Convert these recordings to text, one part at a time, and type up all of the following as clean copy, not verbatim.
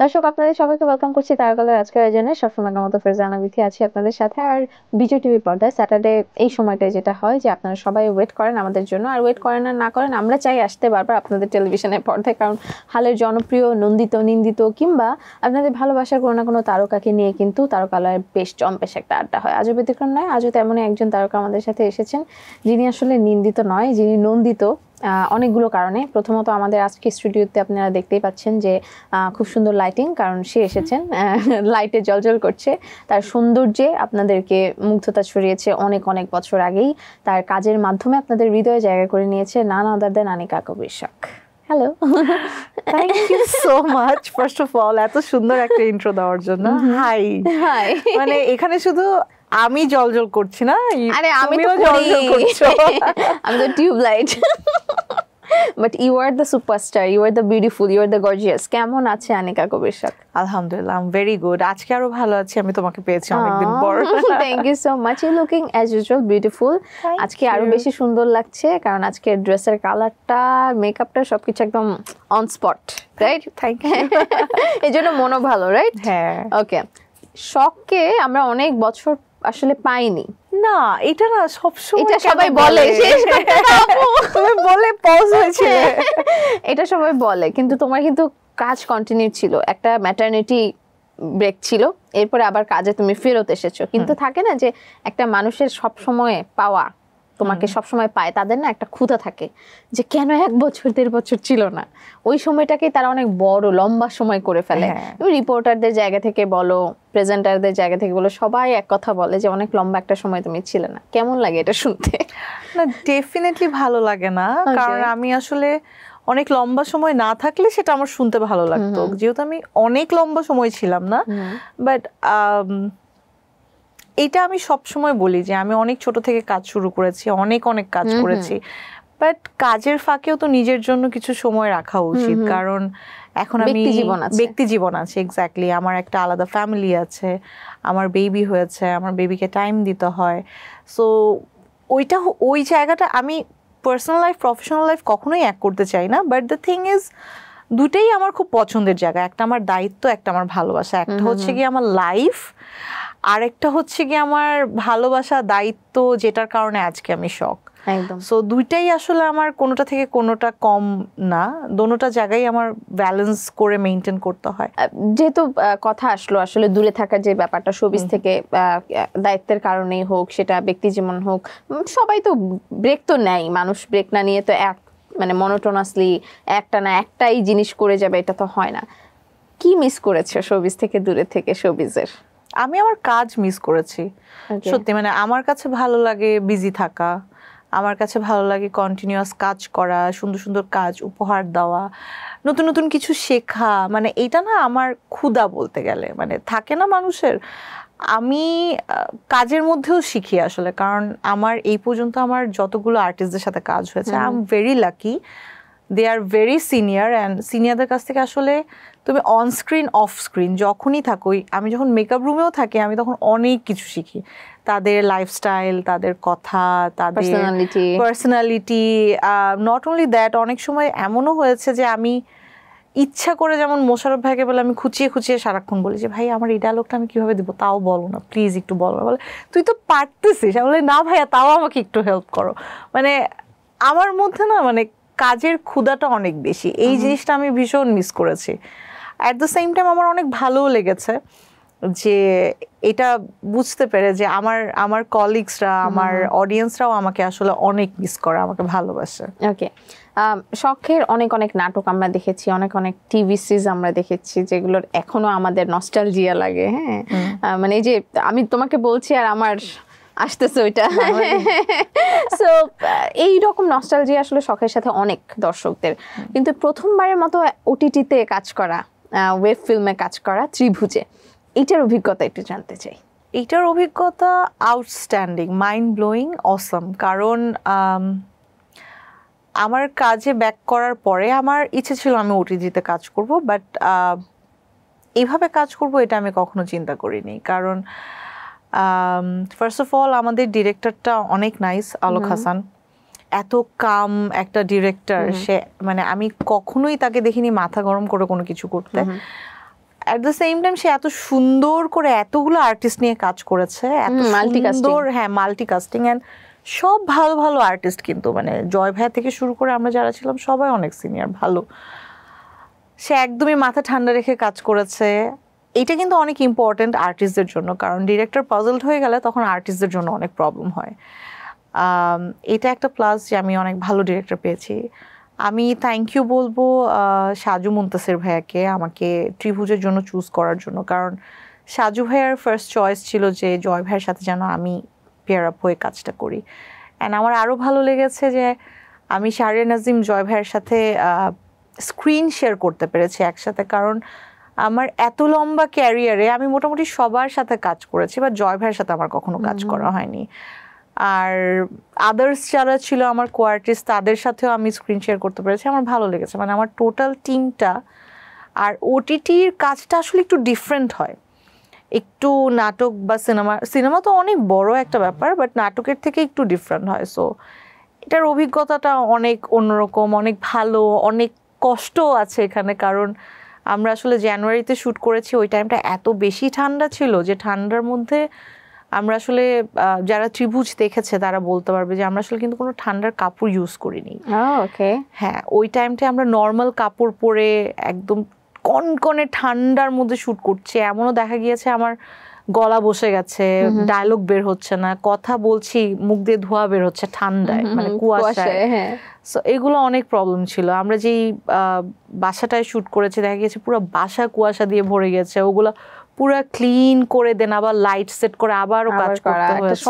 দর্শক আপনাদের সবাইকে ওয়েলকাম করছি তারকালের আজকের আয়োজনে। সবসময় মতো ফেরজানা বিথি আছি আপনাদের সাথে। আর বিজয় টিভি পর্দায় স্যাটারডে এই সময়টায় যেটা হয় যে আপনারা সবাই ওয়েট করেন আমাদের জন্য, আর ওয়েট করেন আর না করেন আমরা চাই আসতে বারবার আপনাদের টেলিভিশনের পর্দায়, কারণ হালের জনপ্রিয় নন্দিত নিন্দিত কিংবা আপনাদের ভালোবাসার কোনো না কোনো তারকাকে নিয়ে কিন্তু তারকালয়ের বেশ জম্পেশ একটা আড্ডা হয়। আজও ব্যতিক্রম নয়, আজও তেমনই একজন তারকা আমাদের সাথে এসেছেন যিনি আসলে নিন্দিত নয়, যিনি নন্দিত অনেকগুলো কারণে। প্রথমত আমাদের আজকে স্টুডিওতে আপনারা দেখতেই পাচ্ছেন যে খুব সুন্দর লাইটিং, কারণ সে এসেছেন লাইটে জলজল করছে। তার সৌন্দর্যে আপনাদেরকে মুগ্ধতা ছড়িয়েছে অনেক অনেক বছর আগেই। তার কাজের মাধ্যমে আপনাদের হৃদয়ে জায়গা করে নিয়েছে নান আদার দেন Anika Kabir Shokh. Hello, thank you so much first of all এত সুন্দর একটা ইন্ট্রো দেওয়ার জন্য। Hi hi. মানে এখানে শুধু আমি জলজল করছি না, আরে আমি তো জলজল করছো। আমি তো tubelight. But you are the superstar, you are the beautiful, you are the gorgeous. কেমন আছে আনিকা কবির শখ? আলহামদুলিল্লাহ, আই এম ভেরি গুড। আজকে আরো ভালো আছি, আমি তোমাকে পেয়েছি অনেকদিন পর। Thank you so much. You looking as usual beautiful. আজকে আরো বেশি সুন্দর লাগছে, কারণ আজকে ড্রেসের কালারটা, মেকআপটা সবকিছু একদম on spot, right? Thank you. এই জন্য মনও ভালো, রাইট? হ্যাঁ। ওকে, শখকে আমরা অনেক বছর আসলে পাইনি। না, এটা না সবসময় এটা সবাই বলে, শেষ করতে দাও তুমি বলে পজ হয়েছে। এটা সবাই বলে, কিন্তু তোমার কিন্তু কাজ কন্টিনিউ ছিল। একটা ম্যাটারনিটি ব্রেক ছিল, এরপরে আবার কাজে তুমি ফেরত এসেছো। কিন্তু থাকে না যে একটা মানুষের সব সময় পাওয়া, তোমাকে সবসময় পায়, তাদের না একটা ক্ষুধা থাকে যে কেন 1 বছর 1.5 বছর ছিল না। ওই সময়টাকে তারা অনেক বড় লম্বা সময় করে ফেলে। রিপোর্টারদের জায়গা থেকে বলো, প্রেজেন্টারদের জায়গা থেকে বলো, সবাই এক কথা বলে যে অনেক লম্বা একটা সময় তুমি ছিলে না। কেমন লাগে এটা শুনতে? না, ডেফিনেটলি ভালো লাগে না, কারণ আমি আসলে অনেক লম্বা সময় না থাকলে সেটা আমার শুনতে ভালো লাগতো। যেহেতু আমি অনেক লম্বা সময় ছিলাম না, বাট এটা আমি সব সময় বলি যে আমি অনেক ছোট থেকে কাজ শুরু করেছি, অনেক অনেক কাজ করেছি, বাট কাজের ফাঁকেও তো নিজের জন্য কিছু সময় রাখা উচিত। কারণ এখন আমি ব্যক্তি জীবন আছে, এক্স্যাক্টলি। আমার একটা আলাদা ফ্যামিলি আছে, আমার বেবি হয়েছে, আমার বেবিকে টাইম দিতে হয়। সো ওই জায়গাটা আমি পার্সোনাল লাইফ প্রফেশনাল লাইফ কখনোই এক করতে চাই না। বাট দ্য থিং ইজ, দুটেই আমার খুব পছন্দের জায়গা। একটা আমার দায়িত্ব, একটা আমার ভালোবাসা। একটা হচ্ছে কি আমার লাইফ, আরেকটা হচ্ছে কি আমার ভালোবাসা, দায়িত্ব, যেটার কারণে আজকে আমি শখ। একদম। সো দুইটাই আসলে আমার কোনোটা থেকে কোনোটা কম না, দোনোটা জায়গায় আমার ব্যালেন্স করে মেইনটেইন করতে হয়। যেহেতু কথা আসলো আসলে দূরে থাকার যে ব্যাপারটা, শোবিজ থেকে দায়িত্বের কারণেই হোক, সেটা ব্যক্তি জীবন হোক, সবাই তো ব্রেক তো নেয়। মানুষ ব্রেক না নিয়ে তো মানে মনোটোনাসলি একটাই জিনিস করে যাবে, এটা তো হয় না। কি মিস করেছে শোবিজ থেকে দূরে থেকে শোবিজের? আমি আমার কাজ মিস করেছি সত্যি। মানে আমার কাছে ভালো লাগে বিজি থাকা, আমার কাছে ভালো লাগে কন্টিনিউয়াস কাজ করা, সুন্দর সুন্দর কাজ উপহার দেওয়া, নতুন নতুন কিছু শেখা। মানে এটা না আমার ক্ষুধা বলতে গেলে, মানে থাকে না মানুষের। আমি কাজের মধ্যেও শিখি আসলে, কারণ আমার এই পর্যন্ত আমার যতগুলো আর্টিস্টদের সাথে কাজ হয়েছে, I am very lucky. They are very senior, and সিনিয়রদের কাছ থেকে আসলে তুমি অন স্ক্রিন অফ স্ক্রিন যখনই থাকো, আমি যখন মেকআপ রুমেও থাকি আমি তখন অনেক কিছু শিখি। তাদের লাইফস্টাইল, তাদের কথা, তাদের পার্সোনালিটি। নট অনলি দ্যাট, অনেক সময় এমনও হয়েছে যে আমি ইচ্ছা করে, যেমন মোশাররফ ভাইকে বলে আমি খুঁচিয়ে খুঁচিয়ে সারাক্ষণ বলি যে ভাই আমার এই ডায়লগটা আমি কীভাবে দেবো, তাও বলো না প্লিজ, একটু বলো না। বলে তুই তো পারতেছিস। আমি বলি না ভাইয়া, তাও আমাকে একটু হেল্প করো। মানে আমার মধ্যে না মানে কাজের ক্ষুধাটা অনেক বেশি। এই জিনিসটা আমি ভীষণ মিস করেছি। অ্যাট দ্য সেম টাইম আমার অনেক ভালোও লেগেছে যে এটা বুঝতে পেরে যে আমার কলিগসরা, আমার অডিয়েন্সরাও আমাকে আসলে অনেক মিস করে, আমাকে ভালোবাসে। ওকে, শখের অনেক অনেক নাটক আমরা দেখেছি, অনেক অনেক টিভি সিরিজ আমরা দেখেছি, যেগুলোর এখনো আমাদের নস্টালজিয়া লাগে। হ্যাঁ, মানে এই যে আমি তোমাকে বলছি আর আমার আসতেছে ওইটা। সো এইরকম নস্টালজিয়া আসলে শখের সাথে অনেক দর্শকদের। কিন্তু প্রথমবারের মতো ওটিটিতে কাজ করা, ওয়েব ফিল্মে কাজ করা, ত্রিভুজে, এইটার অভিজ্ঞতা একটু জানতে চাই। এইটার অভিজ্ঞতা আউটস্ট্যান্ডিং, মাইন্ড ব্লোয়িং, অসম। কারণ আমার কাজে ব্যাক করার পরে আমার ইচ্ছে ছিল আমি ওটিটিতে কাজ করব, বাট এইভাবে কাজ করব এটা আমি কখনো চিন্তা করিনি। কারণ ফার্স্ট অফ অল আমাদের ডিরেক্টরটা অনেক নাইস, আলোক হাসান। এত কাম একটা ডিরেক্টর, সে মানে আমি কখনোই তাকে দেখিনি মাথা গরম করে কোনো কিছু করতে। অ্যাট দ্য সেম টাইম সে এত সুন্দর করে এতগুলো আর্টিস্ট নিয়ে কাজ করেছে, এত সুন্দর, হ্যাঁ মাল্টিকাস্টিং, এন্ড সব ভালো ভালো আর্টিস্ট, কিন্তু মানে জয় ভাইয়া থেকে শুরু করে আমরা যারা ছিলাম সবাই অনেক সিনিয়র ভালো। সে একদমই মাথা ঠান্ডা রেখে কাজ করেছে। এটা কিন্তু অনেক ইম্পর্টেন্ট আর্টিস্টদের জন্য, কারণ ডিরেক্টর পাজলড হয়ে গেলে তখন আর্টিস্টদের জন্য অনেক প্রবলেম হয়। এটা একটা প্লাস যে আমি অনেক ভালো ডিরেক্টর পেয়েছি। আমি থ্যাংক ইউ বলবো সাজু মুনতাসির ভাইয়াকে আমাকে ত্রিভুজের জন্য চুজ করার জন্য, কারণ সাজু ভাইয়ার ফার্স্ট চয়েস ছিল যে জয় ভাইয়ের সাথে যেন আমি পেয়ার আপ হয়ে কাজটা করি। অ্যান্ড আমার আরও ভালো লেগেছে যে আমি শাহরিয়ার নাজিম জয় ভাইয়ের সাথে স্ক্রিন শেয়ার করতে পেরেছি একসাথে, কারণ আমার এত লম্বা ক্যারিয়ারে আমি মোটামুটি সবার সাথে কাজ করেছি, বা জয় ভাইয়ের সাথে আমার কখনো কাজ করা হয়নি। আর আদার্স যারা ছিল আমার কো আর্টিস্ট তাদের সাথেও আমি স্ক্রিন শেয়ার করতে পেরেছি, আমার ভালো লেগেছে। মানে আমার টোটাল টিমটা, আর ওটিটির কাজটা আসলে একটু ডিফারেন্ট হয়, একটু নাটক বা সিনেমা তো অনেক বড় একটা ব্যাপার, বাট নাটকের থেকে একটু ডিফারেন্ট হয়। সো এটার অভিজ্ঞতাটা অনেক অন্যরকম, অনেক ভালো, অনেক কষ্টও আছে এখানে, কারণ আমরা আসলে জানুয়ারিতে শ্যুট করেছি, ওই টাইমটা এত বেশি ঠান্ডা ছিল যে ঠান্ডার মধ্যে আমরা আসলে যারা ত্রিভুজ দেখেছে তারা বলতে পারবে যে আমরা আসলে কিন্তু কোনো ঠান্ডার কাপড় ইউজ করিনি। হ্যাঁ, ওই টাইমটা আমরা নর্মাল কাপড় পরে একদম কনকনে ঠান্ডার মধ্যে শ্যুট করছি। এমনও দেখা গিয়েছে আমার গলা বসে গেছে, ডায়লগ বের হচ্ছে না, কথা বলছি মুখ দিয়ে ধোঁয়া বের হচ্ছে ঠান্ডায়, মানে কুয়াশায়। সো এগুলো অনেক প্রবলেম ছিল। আমরা যেই বাসাটায় শ্যুট করেছি দেখা গেছে পুরো বাসা কুয়াশা দিয়ে ভরে গেছে, ওগুলো পুরো ক্লিন করে দেন, আবার লাইট সেট করে আবারও কাজ করতে হয়েছে।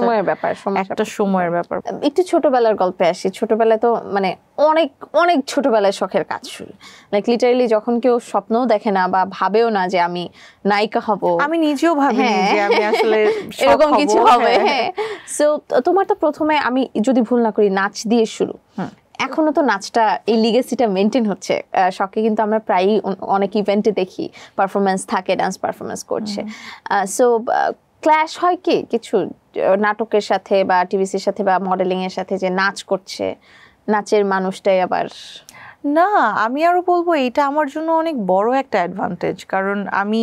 একটা সময়ের ব্যাপার। একটু ছোটবেলার গল্পে আসি। ছোটবেলায় তো মানে অনেক অনেক ছোটবেলায় শখের কাজ শুরু, লাইক লিটারালি যখন কেউ স্বপ্নও দেখে না বা ভাবেও না যে আমি নায়িকা হব, আমি নিজেও ভাবিনি যে আমি আসলে এরকম কিছু হবে। হ্যাঁ, সো তোমার তো প্রথমে, আমি যদি ভুল না করি, নাচ দিয়ে শুরু। এখনো তো নাচটা, এই লিগেসিটা মেনটেন হচ্ছে। শখে কিন্তু আমরা প্রায়ই অনেক ইভেন্টে দেখি পারফরমেন্স থাকে, ডান্স পারফরমেন্স করছে। সো ক্ল্যাশ হয় কি কিছু নাটকের সাথে বা টিভিসির সাথে বা মডেলিং এর সাথে, যে নাচ করছে, নাচের মানুষটাই আবার না? আমি আরো বলবো এটা আমার জন্য অনেক বড় একটা অ্যাডভান্টেজ, কারণ আমি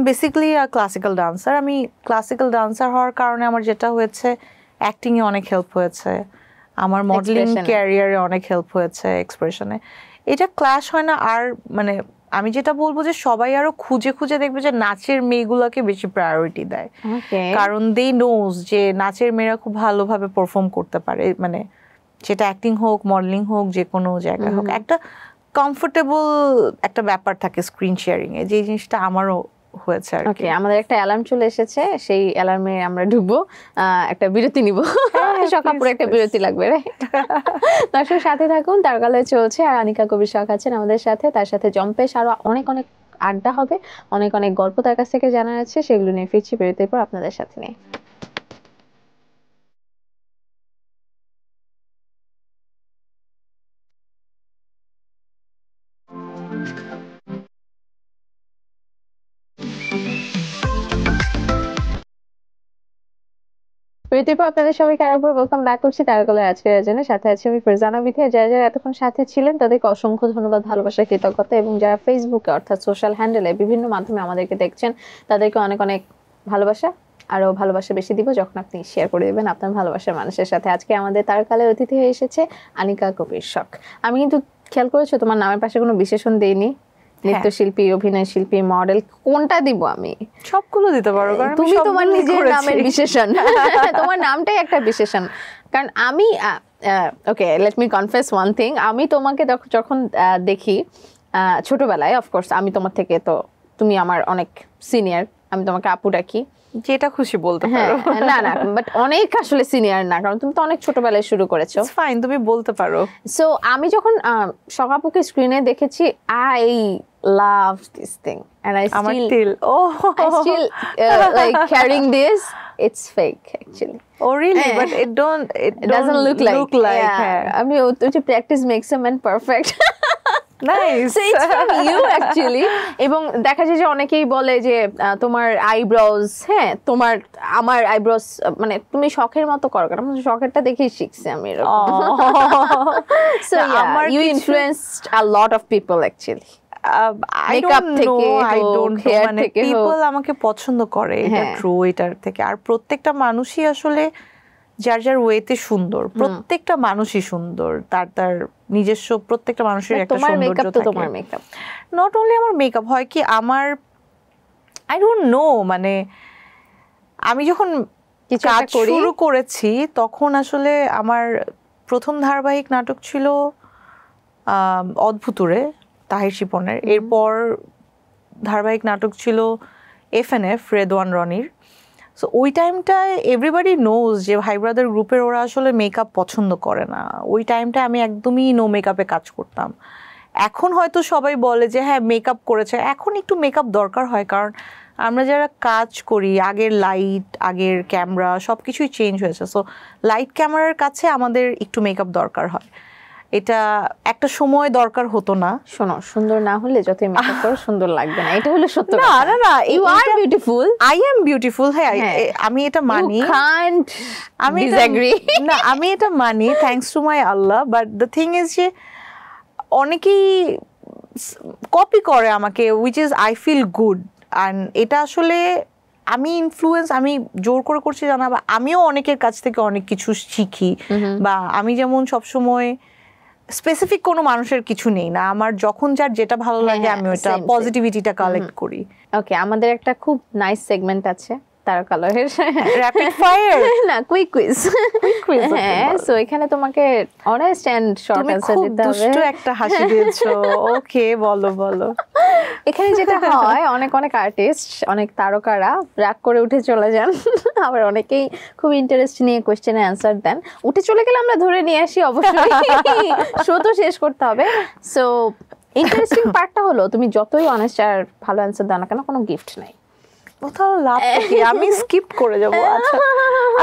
বেসিক্যালি ক্লাসিক্যাল ডান্সার। আমি ক্লাসিক্যাল ডান্সার হওয়ার কারণে আমার যেটা হয়েছে, অ্যাক্টিংয়ে অনেক হেল্প হয়েছে, আমার মডেলিং ক্যারিয়ারে অনেক হেল্প হয়েছে, এক্সপ্রেশনে। এটা ক্লাশ হয় না। আর মানে আমি যেটা বলবো যে সবাই আরো খুঁজে খুঁজে দেখবে যে নাচের মেয়েগুলোকে বেশি প্রায়োরিটি দেয়, কারণ দে নোজ যে নাচের মেয়েরা খুব ভালোভাবে পারফর্ম করতে পারে, মানে সেটা অ্যাক্টিং হোক, মডেলিং হোক, যে কোনো জায়গায় হোক, একটা কমফোর্টেবল একটা ব্যাপার থাকে স্ক্রিন শেয়ারিং এ, যে জিনিসটা আমারও হয়েছে আর কি। আমাদের একটা অ্যালার্ম চলে এসেছে, সেই অ্যালার্মে আমরা ঢুকবো, একটা বিরতি নিব। সকাপুরে একটা বিরতি লাগবে, দর্শক সাথে থাকুন। তার গালে চলছে আর আনিকা কবির শখ আছেন আমাদের সাথে, তার সাথে জম্পেশ আরো অনেক অনেক আড্ডা হবে, অনেক অনেক গল্প তার কাছ থেকে জানার আছে, সেগুলো নিয়ে ফিরছি বিরতির পর আপনাদের সাথে নিয়ে। আপনাদের সবাইকে আরেকবার ওয়েলকাম ব্যাক করছি তারকালের আজকের আয়োজনে। সাথে আছি আমি ফারজানা বিথি। যারা যারা এতক্ষণ সাথে ছিলেন তাদেরকে অসংখ্য ধন্যবাদ, ভালোবাসা, কৃতজ্ঞতা। এবং যারা ফেসবুকে অর্থাৎ সোশ্যাল হ্যান্ডেলে বিভিন্ন মাধ্যমে আমাদেরকে দেখছেন তাদেরকে অনেক অনেক ভালোবাসা। আরো ভালোবাসা বেশি দিব যখন আপনি শেয়ার করে দেবেন আপনার ভালোবাসার মানুষের সাথে। আজকে আমাদের তারকালের অতিথি হয়ে এসেছে আনিকা কবির শখ। আমি কিন্তু খেয়াল করেছো তোমার নামের পাশে কোনো বিশেষণ দেইনি, নৃত্যশিল্পী, অভিনয় শিল্পী, মডেল, কোনটা দিব আমি? সবগুলো দিতে পারো, কারণ তুমি তোমার নিজের নামের বিশেষণ, তোমার নামটাই একটা বিশেষণ। কারণ আমি okay, let me confess one thing, আমি তোমাকে যখন দেখি ছোটবেলায়, অফকোর্স আমি তোমার থেকে, তো তুমি আমার অনেক সিনিয়র, আমি তোমাকে আপু ডাকি, যেটা খুশি বলতে পারো। না না, বাট অনেক আসলে সিনিয়র না, কারণ তুমি তো অনেক ছোটবেলায় শুরু করেছো। ফাইন, তুমি বলতে পারো। সো আমি যখন শখাপুকে স্ক্রিনে দেখেছি, I love this thing and I still like carrying this. It's fake actually. Oh really? But it doesn't look like. Yeah. I mean, practice makes a man perfect. Nice. So it's from you actually. এবং দেখা যায় যে অনেকেই বলে যে তোমার eyebrows, হ্যাঁ তোমার আমার আইব্রোজ মানে তুমি শখের মতো করো, কারণ শখেরটা দেখেই শিখছি আমি এরকম। So yeah, you influenced a lot of people actually. I Makeup don't know থেকে আই হোক, ডোন্ট নো hair মানে থেকে হোক। পিপল আমাকে পছন্দ করে, এটা হ্যাঁ। ট্রু, এটার থেকে। আর প্রত্যেকটা মানুষই আসলে যার যার ওয়েতে সুন্দর, প্রত্যেকটা মানুষই সুন্দর, তার তার নিজস্ব প্রত্যেকটা মানুষের একটা তোমার সৌন্দর্য মেকআপ তো থাকে। তোমার মেকআপ, নট অনলি আমার মেকআপ, হয় কি আমার আই ডোন্ট নো, মানে আমি যখন কিছু কাজ একটা করি। শুরু করেছি তখন আসলে আমার প্রথম ধারাবাহিক নাটক ছিল অদ্ভুতুরে, তাহির শিপনের। এরপর ধারাবাহিক নাটক ছিল FNF, রেদওয়ান রনির। সো ওই টাইমটায় এভরিবডি নোজ যে ভাই ব্রাদার গ্রুপের ওরা আসলে মেকআপ পছন্দ করে না। ওই টাইমটায় আমি একদমই নো মেকআপে কাজ করতাম। এখন হয়তো সবাই বলে যে হ্যাঁ মেকআপ করেছে, এখন একটু মেকআপ দরকার হয়, কারণ আমরা যারা কাজ করি, আগের লাইট, আগের ক্যামেরা সব কিছুই চেঞ্জ হয়েছে। সো লাইট ক্যামেরার কাছে আমাদের একটু মেকআপ দরকার হয়, এটা একটা সময় দরকার হতো না। শোনো, সুন্দর না হলে যতই মেকআপ করো সুন্দর লাগবে না, এটা হলো সত্য না কথা। না না, you are beautiful, I am beautiful, হ্যাঁ আমি এটা মানি, ইউ কান্ট আমি ডিসএগ্রি। না আমি এটা মানি, থ্যাঙ্কস টু মাই আল্লাহ। বাট দ্য থিং ইজ যে অনেকেই কপি করে আমাকে, which is I feel good. And এটা আসলে আমি ইনফ্লুয়েন্স, আমি জোর করে করছি জানা, বা আমিও অনেকের কাছ থেকে অনেক কিছু শিখি। বা আমি যেমন সবসময় স্পেসিফিক কোনো মানুষের কিছু নেই না, আমার যখন যার যেটা ভালো লাগে আমি ওটা পজিটিভিটিটা কালেক্ট করি। ওকে, আমাদের একটা খুব নাইস সেগমেন্ট আছে তারা কালারের, র‍্যাপিড ফায়ার না কুইক কুইজ। হ্যাঁ, সো এখানে তোমাকে অনেস্ট এন্ড শর্ট অ্যানসার দিতে হবে। দুষ্ট একটা হাসি দিয়েছো, ওকে বলো বলো। এখানে যেটা হয়, অনেক অনেক আর্টিস্ট, অনেক তারকারা রাগ করে উঠে চলে যান, আবার অনেকেই খুব ইন্টারেস্ট নিয়ে কোশ্চেনে অ্যান্সার দেন। উঠে চলে গেলে আমরা ধরে নিয়ে আসি অবশ্যই, শো তো শেষ করতে হবে। সো ইন্টারেস্টিং পার্টটা হলো, তুমি যতই অনেস্ট আর ভালো অ্যান্সার দাও না কেন, কোনো গিফট নাই। কোথাও লাভ কি, আমি স্কিপ করে যাব। আচ্ছা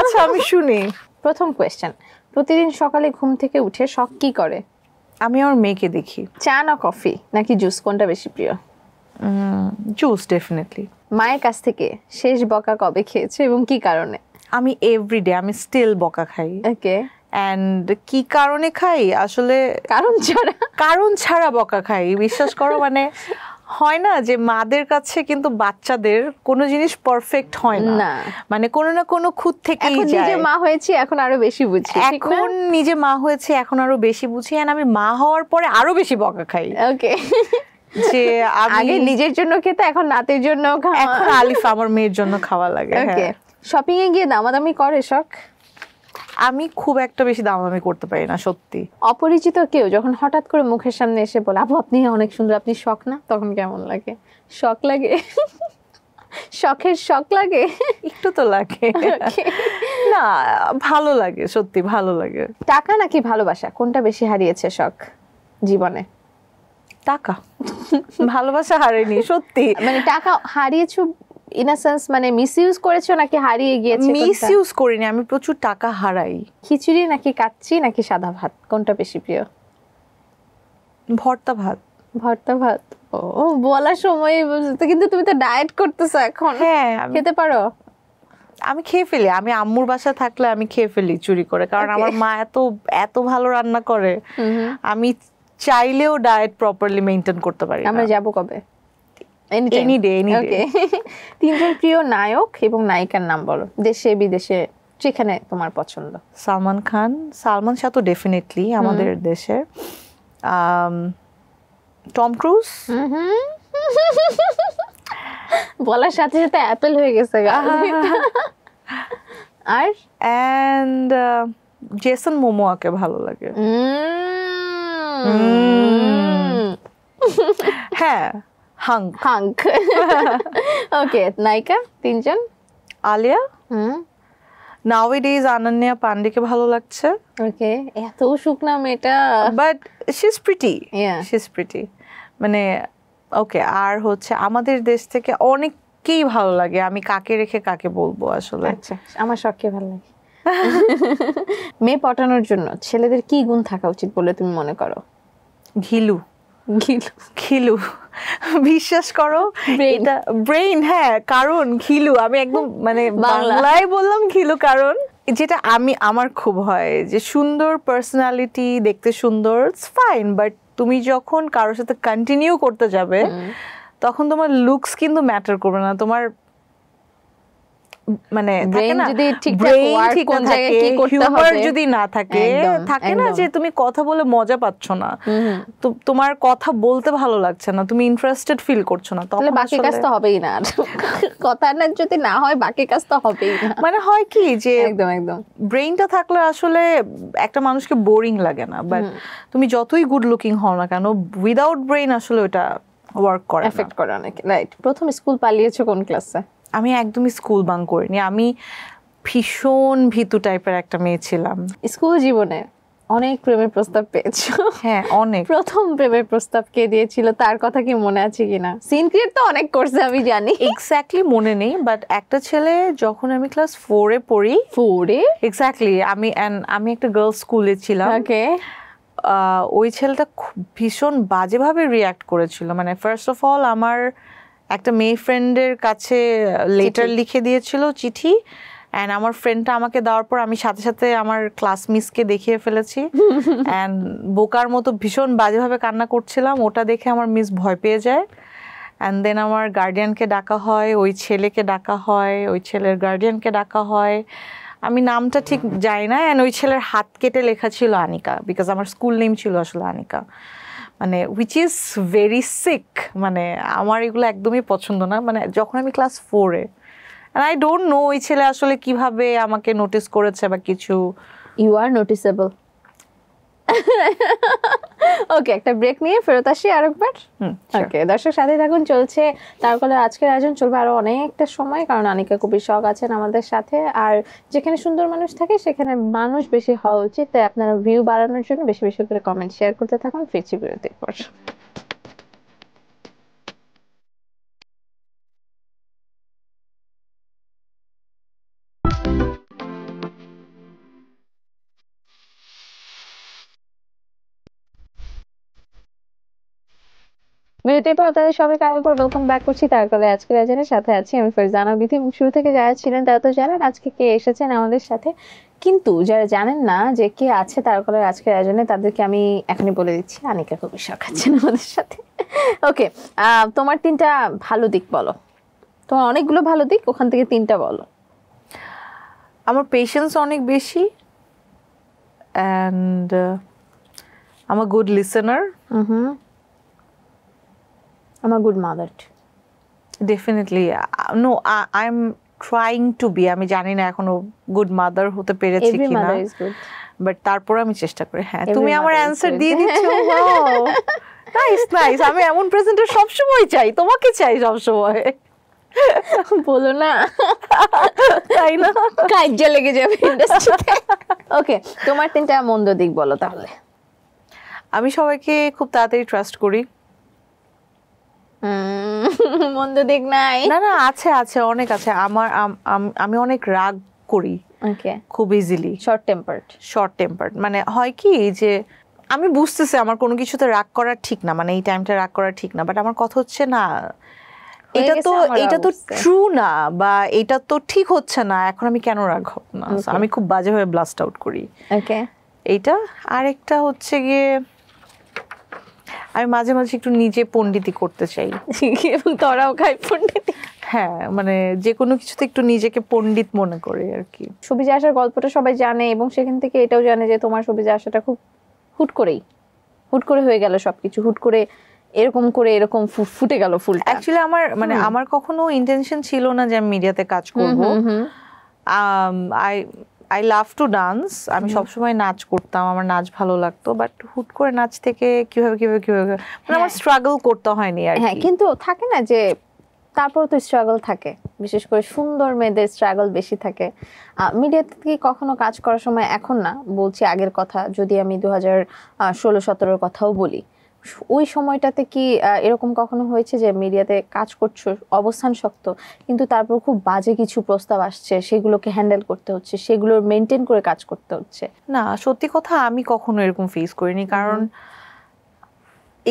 আচ্ছা, আমি শুনি। প্রথম কোয়েশ্চেন, প্রতিদিন সকালে ঘুম থেকে উঠে শখ কি করে? আমি আমার মেয়েকে দেখি। চা না কফি নাকি জুস, কোনটা বেশি প্রিয়? Juice definitely. মায়ের কাছ থেকে শেষ বকা কবে খেয়েছে এবং কি কারণে? আমি এভরিডে, আমি স্টিল বকা খাই। ওকে, অ্যান্ড কি কারণে খাই আসলে, কারণ ছাড়া বকা খাই, বিশ্বাস করো। মানে হয় না যে মাদের কাছে কিন্তু বাচ্চাদের কোনো জিনিস পারফেক্ট হয় না, মানে কোনো না কোনো খুঁত থেকেই যায়। নিজে মা হয়েছি এখন আরো বেশি বুঝি, এখন নিজে মা হয়েছে এখন আরো বেশি বুঝি, এন্ড আমি মা হওয়ার পরে আরো বেশি বকা খাই। ওকে, যে আগে নিজের জন্য খেতে, এখন নাতির জন্য খাওয়া, এখন আলিফ আমার মেয়ের জন্য খাওয়া লাগে। ওকে, শপিং এ গিয়ে দামাদামি করে শখ? আমি খুব একটা বেশি দামাদামি করতে পারি না সত্যি। অপরিচিত কেউ যখন হঠাৎ করে মুখের সামনে এসে বলে আপু আপনি অনেক সুন্দর, আপনি শখ না, তখন কেমন লাগে? শখ লাগে? শখের শখ লাগে? একটু তো লাগে। না ভালো লাগে, সত্যি ভালো লাগে। টাকা নাকি ভালোবাসা, কোনটা বেশি হারিয়েছে শখ জীবনে? টাকা। ভালোবাসা হারায়নি সত্যি। মানে টাকা হারিয়েছো ইন আ সেন্স, মানে মিসইউজ করেছো নাকি হারিয়ে গিয়েছে? মিসইউজ করিনি, আমি প্রচুর টাকা হারাই। খিচুড়ি নাকি কাচ্চি নাকি সাদা ভাত, কোনটা বেশি প্রিয়? ভর্তা ভাত। ভর্তা ভাত। ও বলার সময় তো, কিন্তু তুমি তো ডায়েট করতেছো এখন। হ্যাঁ, খেতে পারো? আমি খেয়ে ফেলি, আমি আম্মুর বাসা থাকলে আমি খেয়ে ফেলি চুরি করে, কারণ আমার মা এত এত ভালো রান্না করে, আমি চাইলেও ডায়েট প্রপারলি মেইনটেইন করতে পারি। আমরা যাব কবে? Any day, any day. তিনজন প্রিয় নায়ক এবং নায়িকার নাম বলো, দেশে বিদেশে যেখানে তোমার পছন্দ। সালমান খান, সালমান শাহ তো ডেফিনেটলি আমাদের দেশের। Tom Cruise. বলার সাথে সাথে অ্যাপেল হয়ে গেছে। আর এন্ড জেসন মোমোয়াকে ভালো লাগে। হ্যাঁ, হাঙ্ক। ওকে, নায়িকা তিনজন? আলিয়া, নাওয়াডেজ আনন্যা পান্ডেকে ভালো লাগছে। ওকে, এত শুকনা মেয়েটা, but she is pretty, she is pretty. মানে ওকে, আর হচ্ছে আমাদের দেশ থেকে অনেককেই ভালো লাগে, আমি কাকে রেখে কাকে বলবো আসলে। আচ্ছা, আমার শখকে ভালো লাগে। মেয়ে পটানোর জন্য ছেলেদের কি গুণ থাকা উচিত বলে তুমি মনে করো? ঘিলু। ঘিলু, বিশ্বাস করো, এটা ব্রেইন। হ্যাঁ, কারণ ঘিলু, আমি একদম মানে বাংলায় বললাম ঘিলু, কারণ যেটা আমার খুব হয় যে সুন্দর পার্সোনালিটি, দেখতে সুন্দর, ইটস ফাইন, বাট তুমি যখন কারোর সাথে কন্টিনিউ করতে যাবে তখন তোমার লুকস কিন্তু ম্যাটার করবে না, তোমার মানে থাকে না হিউমার যদি না থাকে, থাকে না যে তুমি কথা বলে মজা পাচ্ছ না, তো তোমার কথা বলতে ভালো লাগছে না, তুমি ইন্টারেস্টেড ফিল করছো না, তাহলে বাকি কাজ তো হবেই না। কথা না যদি না হয় বাকি কাজ তো হবেই না। মানে হয় কি যে একদম একদম ব্রেইনটা থাকলে আসলে একটা মানুষকে বোরিং লাগে না, বাট তুমি যতই গুড লুকিং হও না কেন উইদাউট ব্রেইন আসলে ওটা ওয়ার্ক করে, এফেক্ট করে অনেক। রাইট। প্রথম স্কুল পালিয়েছো কোন ক্লাসে? আমি একদমই স্কুল বাঙ্ক করিনি, আমি ভীষণ ভীতু টাইপের একটা মেয়ে ছিলাম। স্কুল জীবনে অনেক প্রেমের প্রস্তাব পেয়েছো? হ্যাঁ অনেক। প্রথম প্রেমের প্রস্তাব কে দিয়েছিল তার কথা কি মনে আছে কিনা? সিন ক্রিয়েট তো অনেক করছে আমি জানি। এক্স্যাক্টলি মনে নেই, বাট একটা ছেলে যখন আমি ক্লাস 4 এ পড়ি, 4 এ এক্স্যাক্টলি, আমি একটা গার্লস স্কুলে ছিলাম। ওকে। ওই ছেলেটা ভীষণ বাজেভাবে রিয়াক্ট করেছিল। মানে ফার্স্ট অফ অল আমার একটা মেয়ে ফ্রেন্ডের কাছে লেটার লিখে দিয়েছিল, চিঠি, অ্যান্ড আমার ফ্রেন্ডটা আমাকে দেওয়ার পর আমি সাথে সাথে আমার ক্লাস মিসকে দেখিয়ে ফেলেছি, অ্যান্ড বোকার মতো ভীষণ বাজেভাবে কান্না করছিলাম। ওটা দেখে আমার মিস ভয় পেয়ে যায়, অ্যান্ড দেন আমার গার্ডিয়ানকে ডাকা হয়, ওই ছেলেকে ডাকা হয়, ওই ছেলের গার্ডিয়ানকে ডাকা হয়, আমি নামটা ঠিক জানি না, অ্যান্ড ওই ছেলের হাত কেটে লেখা ছিল আনিকা, বিকজ আমার স্কুল নেম ছিল আসলে আনিকা, মানে উইচ ইজ ভেরি সিক। মানে আমার এগুলো একদমই পছন্দ না। মানে যখন আমি class 4 A, and I don't know ওই ছেলে আসলে কিভাবে আমাকে নোটিস করেছে বা কিছু। You R noticeable. ওকে, একটা ব্রেক নিয়ে ফেরত আসি আরেকবার। ওকে, দর্শক সাথে থাকুন, চলছে তারকলে আজকের আয়োজন, চলবে আরো অনেকটা সময়, কারণ আনিকা কবির শখ আছেন আমাদের সাথে, আর যেখানে সুন্দর মানুষ থাকে সেখানে মানুষ বেশি হওয়া উচিত, তাই আপনারা ভিউ বাড়ানোর জন্য বেশি বেশি করে কমেন্ট শেয়ার করতে থাকুন। ফিরছি বিরতির পর। বিরতির পর আপনাদের সবাইকে আরেকবার ওয়েলকাম ব্যাক করছি তারকলে আজকের আয়োজনের সাথে আছি আমি ফারজানা বিথি। শুরু থেকে যারা ছিলেন তারা তো জানেন আজকে কে এসেছেন আমাদের সাথে, কিন্তু যারা জানেন না যে কে আছে তারকলের আজকের আয়োজনে তাদেরকে আমি এখনই বলে দিচ্ছি, আনিকা কবির শখ আছেন আমাদের সাথে। ওকে, তোমার 3টা ভালো দিক বলো। তোমার অনেকগুলো ভালো দিক, ওখান থেকে 3টা বলো। আমার পেশেন্স অনেক বেশি, and I'm a good listener. I'm a good mother. Definitely. No, I'm trying to be. আমি জানি না এখনো গুড মাদার হতে পেরেছি কিনা, বাট তারপর আমি চেষ্টা করি। হ্যাঁ, তুমি আমার অ্যানসার দিয়ে দিচ্ছ। Nice nice. আমি এমন প্রেজেন্টার সবসময় চাই, তোমাকে চাই সবসময়। বলো না, তাই না? কাজে লেগে যাবে ইন্ডাস্ট্রিতে। ওকে, তোমার 3টা মন্দ দিক বলো তাহলে। আমি সবাইকে খুব তাড়াতাড়ি ট্রাস্ট করি। মন্দ দিক নাই? না না, আছে আছে, অনেক আছে। আমি অনেক রাগ করি, ওকে, খুব ইজিলি। Short tempered. মানে হয় কি যে আমি বুঝতেছি আমার কোনো কিছুতে রাগ করা ঠিক না, মানে এই টাইমটা রাগ করা ঠিক না, বাট আমার কথা হচ্ছে না, এটা তো ট্রু না, বা এটা তো ঠিক হচ্ছে না, এখন আমি কেন রাগ হব না? আমি খুব বাজেভাবে ব্লাস্ট আউট করি। ওকে, এইটা। আরেকটা হচ্ছে গিয়ে আমি মাঝে মাঝে একটু নিজে পণ্ডিতি করতে চাই। তোরাও খাই পণ্ডিতি? হ্যাঁ, মানে যে কোনো কিছুতে একটু নিজেকে পণ্ডিত মনে করে আর কি। সবিজে আসার গল্পটা সবাই জানে, এবং সেখান থেকে এটাও জানে যে তোমার সবিজে আসাটা খুব হুট করে হয়ে গেল, সবকিছু হুট করে এরকম ফুটে গেল ফুলটা। অ্যাকচুয়ালি আমার কখনো ইন্টেনশন ছিল না যে আমি মিডিয়াতে কাজ করব। আই লাভ টু ডান্স, আমি সবসময় নাচ করতাম, আমার নাচ ভালো লাগতো, বাট হুট করে নাচ থেকে কিভাবে মানে আমার স্ট্রাগল করতে হয়নি আর কি। হ্যাঁ, কিন্তু থাকে না যে তারপর তো স্ট্রাগল থাকে, বিশেষ করে সুন্দর মেয়েদের স্ট্রাগল বেশি থাকে। মিডিয়াতে কি কখনো কাজ করার সময়, এখন না বলছি আগের কথা, যদি আমি 2016-17 কথাও বলি, ওই সময়টাতে কি এরকম কখনো হয়েছে যে মিডিয়াতে কাজ করছো, অবস্থান শক্ত, কিন্তু তারপর খুব বাজে কিছু প্রস্তাব আসছে, সেগুলোকে হ্যান্ডেল করতে হচ্ছে, সেগুলো মেনটেন করে কাজ করতে হচ্ছে? না, সত্যি কথা আমি কখনো এরকম ফেস করিনি, কারণ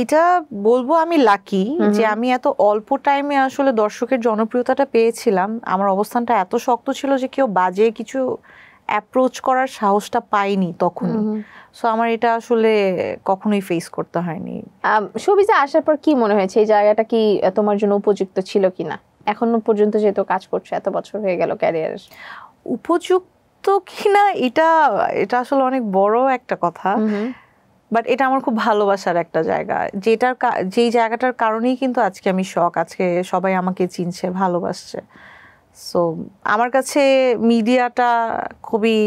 এটা বলবো আমি লাকি যে আমি এত অল্প টাইমে আসলে দর্শকের জনপ্রিয়তাটা পেয়েছিলাম। আমার অবস্থানটা এত শক্ত ছিল যে কেউ বাজে কিছু অ্যাপ্রোচ করার সাহসটা পাইনি তখন। সো আমার এটা আসলে কখনোই ফেস করতে হয়নি। শোবিজে আসার পর কি মনে হয়েছে, এই জায়গাটা কি তোমার জন্য উপযুক্ত ছিল কিনা? এখনো পর্যন্ত যেহেতু কাজ করছো, এত বছর হয়ে গেল ক্যারিয়ারের, উপযুক্ত কিনা এটা এটা আসলে অনেক বড় একটা কথা। বাট এটা আমার খুব ভালোবাসার একটা জায়গা, যেই জায়গাটার কারণেই কিন্তু আজকে আমি আজকে সবাই আমাকে চিনছে, ভালোবাসছে। সো আমার কাছে মিডিয়াটা খুবই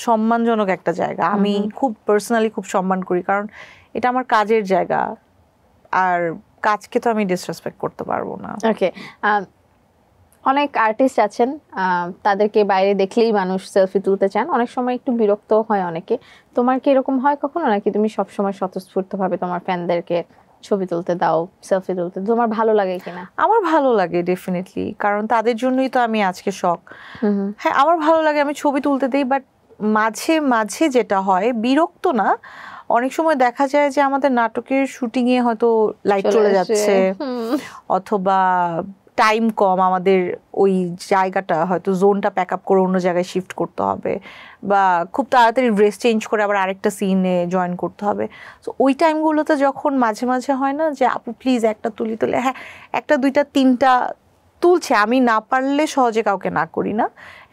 সম্মানজনক একটা জায়গা। আমি খুব পার্সোনালি খুব সম্মান করি, কারণ এটা আমার কাজের জায়গা, আর কাজকে তো আমি ডিসরেসপেক্ট করতে পারবো না। ওকে, অনেক আর্টিস্ট আছেন, তাদেরকে বাইরে দেখলেই মানুষ সেলফি তুলতে চান, অনেক সময় একটু বিরক্ত হয় অনেকে। তোমার কি এরকম হয় কখনো, নাকি তুমি সবসময় স্বতঃস্ফূর্তভাবে তোমার ফ্যানদেরকে ছবি তুলতে দাও, সেলফি তুলতে? তোমার ভালো লাগে কিনা? আমার ভালো লাগে ডেফিনেটলি, কারণ তাদের জন্যই তো আমি আজকে হ্যাঁ আমার ভালো লাগে, আমি ছবি তুলতে দিই। বাট মাঝে মাঝে যেটা হয়, বিরক্ত না, অনেক সময় দেখা যায় যে আমাদের নাটকের শুটিং এ হয়তো লাইট চলে যাচ্ছে, অথবা টাইম কম, আমাদের ওই জায়গাটা হয়তো জোনটা প্যাক আপ করে অন্য জায়গায় শিফট করতে হবে, বা খুব তাড়াতাড়ি ড্রেস চেঞ্জ করে আবার আরেকটা সিনে জয়েন করতে হবে। তো ওই টাইমগুলোতে যখন মাঝে মাঝে হয় না যে আপু প্লিজ একটা তুলে, হ্যাঁ একটা দুইটা তিনটা তুলছে, আমি না পারলে সহজে কাউকে না করি না,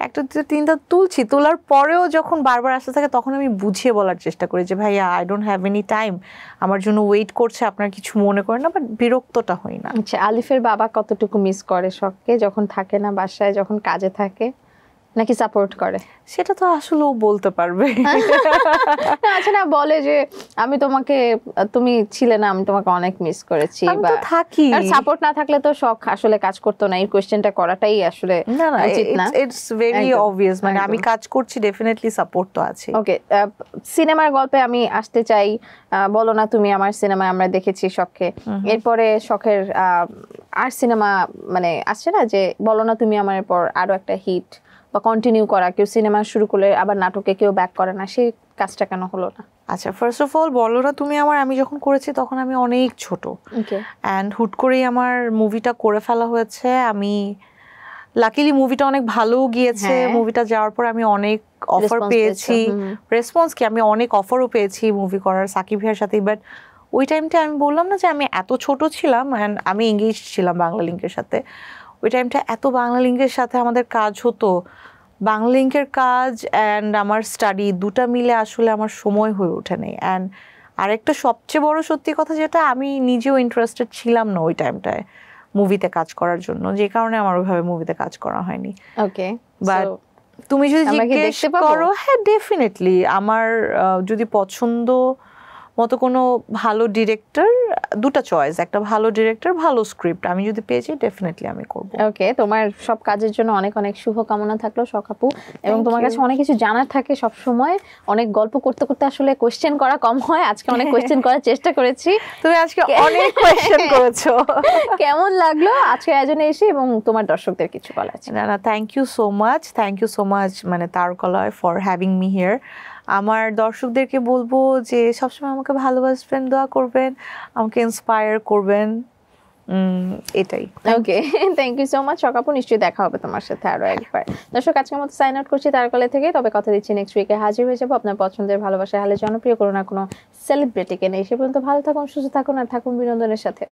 একটা দুইটা তিনটা তুলছি, তোলার পরেও যখন বারবার আসতে থাকে তখন আমি বুঝিয়ে বলার চেষ্টা করি যে ভাইয়া I don't have any time, আমার জন্য ওয়েট করছে, আপনার কিছু মনে করেন না। বাট বিরক্তটা হই না। আচ্ছা, আলিফের বাবা কতটুকু মিস করে শখকে, যখন থাকে না বাসায়, যখন কাজে থাকে, নাকি সাপোর্ট করে? সেটা তো আসলে ও বলতে পারবে। আচ্ছা, না বলে যে আমি তোমাকে, তুমি ছিলে না, আমি তোমাকে অনেক মিস করেছি, বা থাকি, আর সাপোর্ট না থাকলে তো শখ আসলে কাজ করতো না। এই কোশ্চেনটা করাটাই আসলে উচিত না। ইটস ভেরি অবভিয়াস, মানে আমি কাজ করছি, ডেফিনেটলি সাপোর্ট তো আছে। ওকে, সিনেমার গল্পে আমি আসতে চাই। বলো না তুমি আমার সিনেমায় আমরা দেখেছি শখকে, এরপরে শখের আর সিনেমা মানে আসছে না, যে বলো না তুমি আমার পর আরো একটা হিট বা কন্টিনিউ করা, কেউ সিনেমা শুরু করলে আবার নাটকে কেউ ব্যাক করে না, সেই কাজটা কেন হলো না? আচ্ছা, ফার্স্ট অফ অল বলো না তুমি আমি যখন করেছি তখন আমি অনেক ছোট, অ্যান্ড হুট করেই আমার মুভিটা করে ফেলা হয়েছে। আমি লাকিলি মুভিটা অনেক ভালো গিয়েছে, মুভিটা যাওয়ার পর আমি অনেক অফার পেয়েছি, রেসপন্স কি আমি অনেক অফারও পেয়েছি মুভি করার সাকিব ভাইয়ের সাথে। বাট ওই টাইমটা আমি বললাম না যে আমি এত ছোট ছিলাম, অ্যান্ড আমি এঙ্গেজ ছিলাম বাংলা লিঙ্কের সাথে। ওই টাইমটা এত বাংলা লিঙ্কের সাথে আমাদের কাজ হতো, বাংলা লিঙ্কের কাজ অ্যান্ড আমার স্টাডি দুটা মিলে আসলে আমার সময় হয়ে ওঠে নেই। অ্যান্ড আরেকটা সবচেয়ে বড় সত্যি কথা, যেটা আমি নিজেও ইন্টারেস্টেড ছিলাম না ওই টাইমটায় মুভিতে কাজ করার জন্য, যে কারণে আমার ওইভাবে মুভিতে কাজ করা হয়নি। ওকে, বাট তুমি যদি জিজ্ঞেস করো, হ্যাঁ ডেফিনেটলি আমার যদি পছন্দ মতো কোনো ভালো ডিরেক্টর, দুটো চয়েস, একটা ভালো ডিরেক্টর, ভালো স্ক্রিপ্ট আমি যদি পেয়ে যাই ডেফিনেটলি আমি করব। ওকে, তোমার সব কাজের জন্য অনেক অনেক শুভকামনা থাকলো শখ আপু, এবং তোমার কাছে অনেক কিছু জানার থাকে সব সময়। অনেক গল্প করতে করতে আসলে কোশ্চেন করা কম হয়, আজকে অনেক কোশ্চেন করার চেষ্টা করেছি। তুমি আজকে অনেক কোশ্চেন করেছো। কেমন লাগলো আজকে আয়োজনে এসে, এবং তোমার দর্শকদের কিছু বলা আছে? না, থ্যাংক ইউ সো মাচ মানে তারকলয় ফর হ্যাভিং মি হিয়ার। আমার দর্শকদেরকে বলবো যে সবসময় আমাকে ভালোবাসবেন, দোয়া করবেন, আমাকে ইন্সপায়ার করবেন, এটাই। ওকে, থ্যাংক ইউ সো মাচ শখ আপু, নিশ্চয়ই দেখা হবে তোমার সাথে আরো একবার। দর্শক, আজকের মতো সাইন আউট করছি তারকলে থেকে, তবে কথা দিচ্ছি নেক্সট উইকে হাজির হয়ে যাবো আপনার পছন্দের ভালোবাসা হালে জনপ্রিয় কোনো না কোনো সেলিব্রিটিকে নিয়ে। সে পর্যন্ত ভালো থাকুন, সুস্থ থাকুন, আর থাকুন বিনোদনের সাথে।